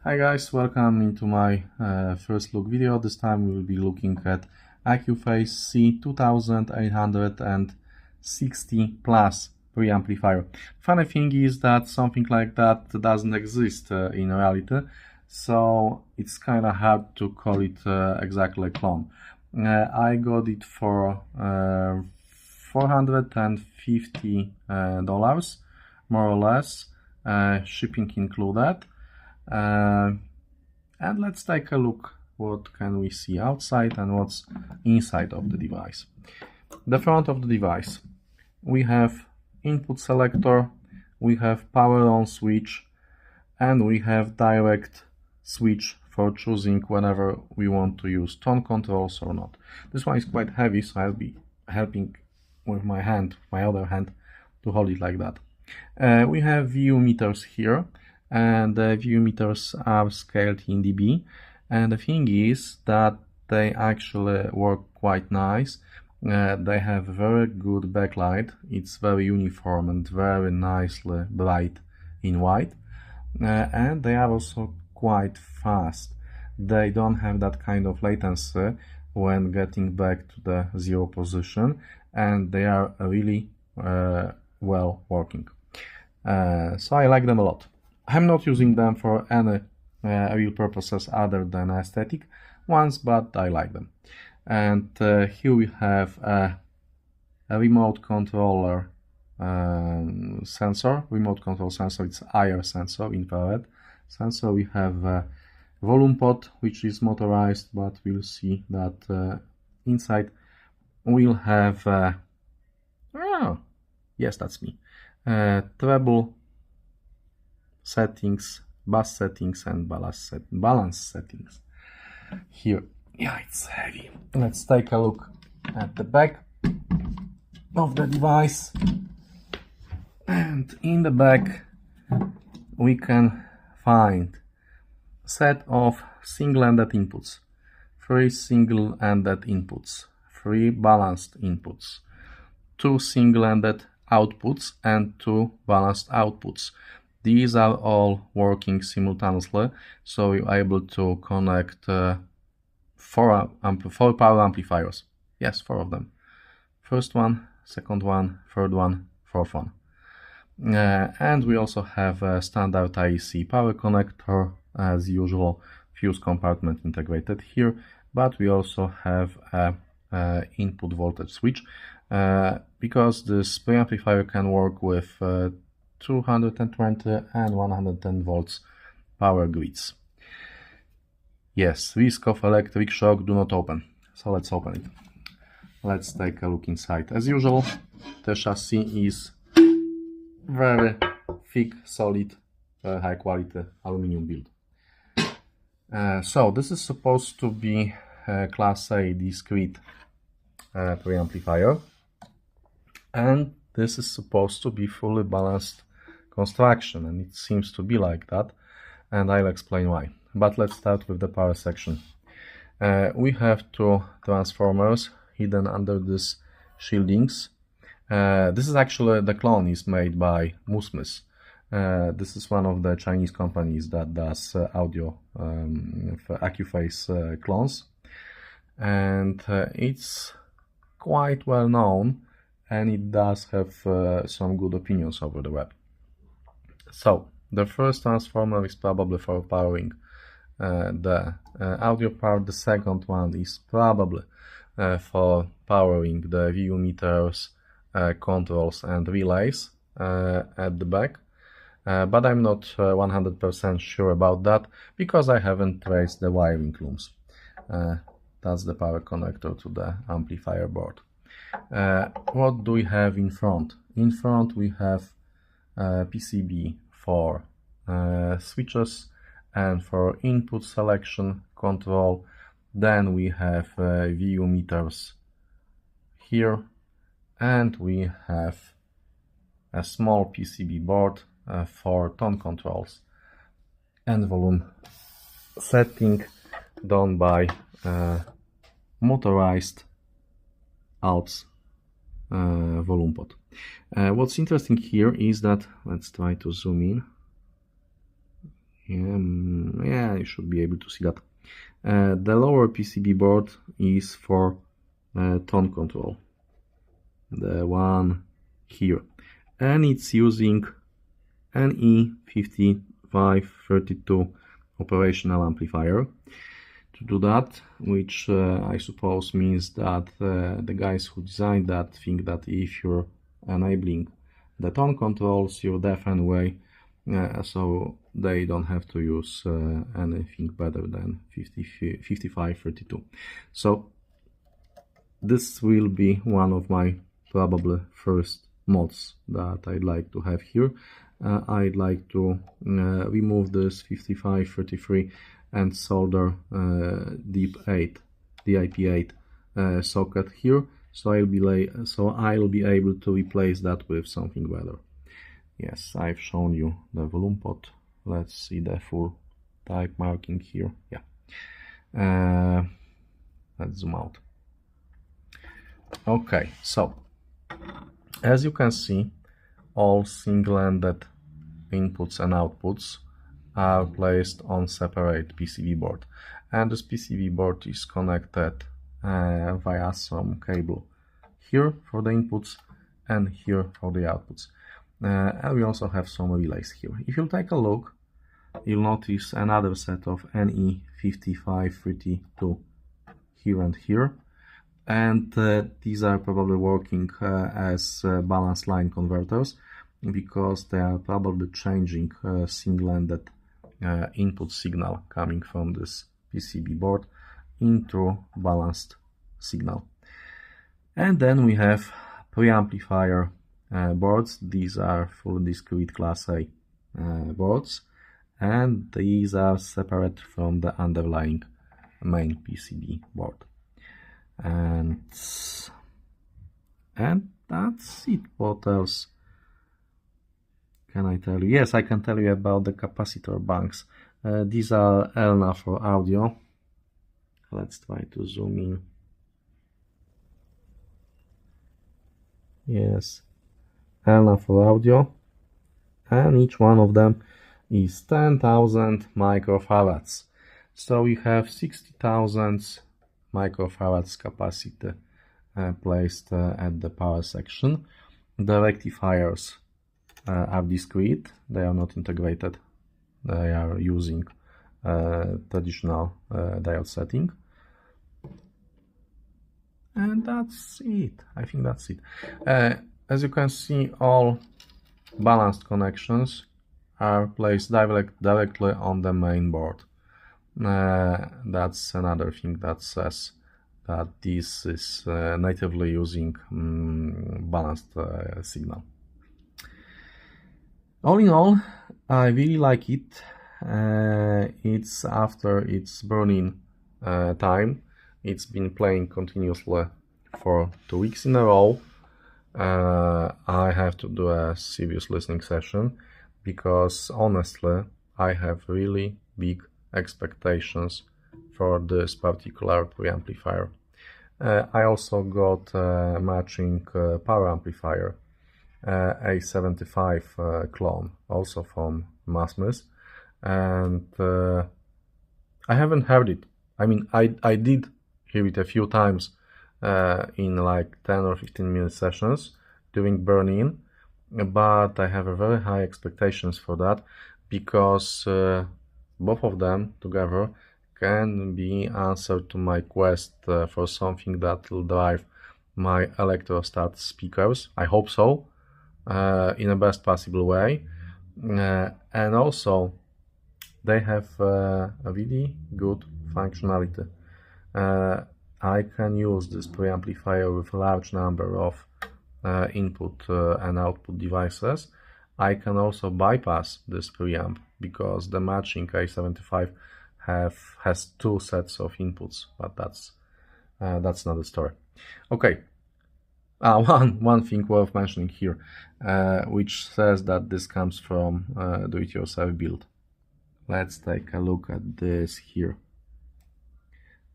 Hi guys, welcome into my first look video. This time we will be looking at Accuphase C-2860 Plus preamplifier. Funny thing is that something like that doesn't exist in reality, so it's kind of hard to call it exactly a clone. I got it for $450 more or less, shipping included. And let's take a look what can we see outside and what's inside of the device. The front of the device, we have input selector, we have power on switch, and we have direct switch for choosing whenever we want to use tone controls or not. This one is quite heavy, so I'll be helping with my other hand, to hold it like that. We have VU meters here, and the VU meters are scaled in dB, and the thing is that they actually work quite nice. They have very good backlight. It's very uniform and very nicely bright in white, and they are also quite fast. They don't have that kind of latency when getting back to the zero position, and they are really well working. So I like them a lot. I'm not using them for any real purposes other than aesthetic ones, but I like them. And here we have a remote controller sensor. Remote control sensor, it's IR sensor, infrared sensor. We have a volume pot, which is motorized, but we'll see that inside we'll have yes, that's me, treble settings, bass settings, and balance settings. Here, yeah, it's heavy. Let's take a look at the back of the device, and in the back we can find a set of single-ended inputs, 3 single-ended inputs, 3 balanced inputs, 2 single-ended outputs, and 2 balanced outputs. These are all working simultaneously, so you're able to connect 4 power amplifiers. Yes, 4 of them. First one, second one, third one, fourth one. And we also have a standard IEC power connector, as usual, fuse compartment integrated here, but we also have a input voltage switch, because this preamplifier can work with 220 and 110 volts power grids. Yes, risk of electric shock, do not open. So let's open it. Let's take a look inside. As usual, the chassis is very thick, solid, high quality aluminum build. So this is supposed to be a Class A discrete preamplifier, and this is supposed to be fully balanced construction, and it seems to be like that, and I'll explain why. But let's start with the power section. We have 2 transformers hidden under these shieldings. This is actually, the clone is made by Musmys. This is one of the Chinese companies that does audio for Accuphase clones, and it's quite well known, and it does have some good opinions over the web. So the first transformer is probably for powering the audio part. The second one is probably for powering the VU meters, controls, and relays at the back. But I'm not 100% sure about that, because I haven't traced the wiring looms. That's the power connector to the amplifier board. What do we have in front? In front we have PCB for switches and for input selection control. Then we have VU meters here, and we have a small PCB board for tone controls and volume setting done by motorized Alps volume pot. What's interesting here is that, let's try to zoom in. Yeah, I should be able to see that. The lower PCB board is for tone control, the one here, and it's using an E5532 operational amplifier to do that, which I suppose means that the guys who designed that think that if you're enabling the tone controls, you're deaf anyway, so they don't have to use anything better than 5532. So this will be one of my probably first mods that I'd like to have here. I'd like to remove this 5533 and solder DIP8 socket here, so I'll be able to replace that with something better. Yes, I've shown you the volume pot. Let's see the full type marking here. Yeah. Let's zoom out. Okay, so as you can see, all single-ended inputs and outputs are placed on separate PCB board, and this PCB board is connected via some cable here for the inputs and here for the outputs. And we also have some relays here. If you take a look, you'll notice another set of NE5532 here and here, and these are probably working as balanced line converters, because they are probably changing single-ended input signal coming from this PCB board into balanced signal. And then we have preamplifier boards. These are full discrete class A boards, and these are separate from the underlying main PCB board. And that's it. What else can I tell you? Yes, I can tell you about the capacitor banks. These are ELNA for audio. Let's try to zoom in. Yes, ELNA for audio, and each one of them is 10,000 microfarads. So we have 60,000 microfarads capacity placed at the power section. The rectifiers are discrete, they are not integrated, they are using traditional diode setting. And that's it. I think that's it. As you can see, all balanced connections are placed directly on the main board. That's another thing that says that this is natively using balanced signal. All in all, I really like it. It's after its burn-in time. It's been playing continuously for 2 weeks in a row. I have to do a serious listening session, because honestly I have really big expectations for this particular preamplifier. I also got a matching power amplifier, A75 clone, also from Musmys, and I haven't heard it. I mean, I did hear it a few times in like 10 or 15 minute sessions during burn-in, but I have a very high expectations for that, because both of them together can be answer to my quest for something that will drive my electrostat speakers. I hope so, in the best possible way. And also they have a really good functionality. I can use this preamplifier with a large number of input and output devices. I can also bypass this preamp, because the matching A75 has 2 sets of inputs, but that's another story. Okay, one thing worth mentioning here, which says that this comes from do-it-yourself build. Let's take a look at this here.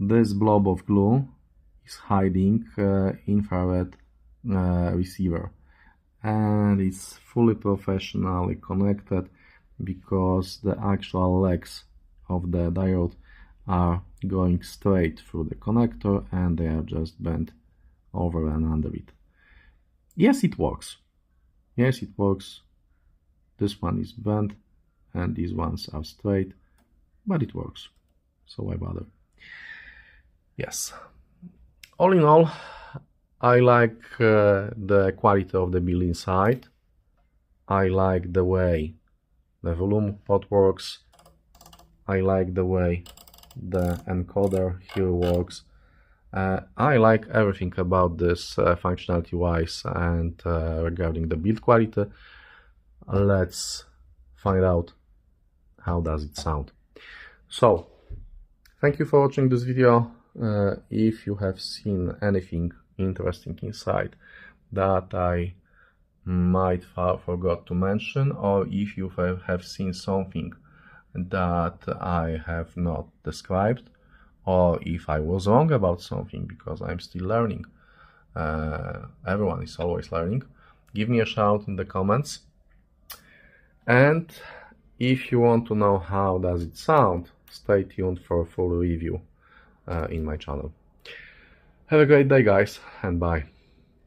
This blob of glue is hiding infrared receiver, and it's fully professionally connected, because the actual legs of the diode are going straight through the connector and they are just bent over and under it. Yes, it works. Yes, it works. This one is bent and these ones are straight, but it works. So why bother? Yes. All in all, I like the quality of the build inside. I like the way the volume pot works. I like the way the encoder here works. I like everything about this functionality wise and regarding the build quality. Let's find out how does it sound. So, thank you for watching this video. If you have seen anything interesting inside that I might forgot to mention, or if you have seen something that I have not described, or if I was wrong about something, because I'm still learning, everyone is always learning, give me a shout in the comments. And if you want to know how does it sound, stay tuned for a full review in my channel. Have a great day, guys, and bye.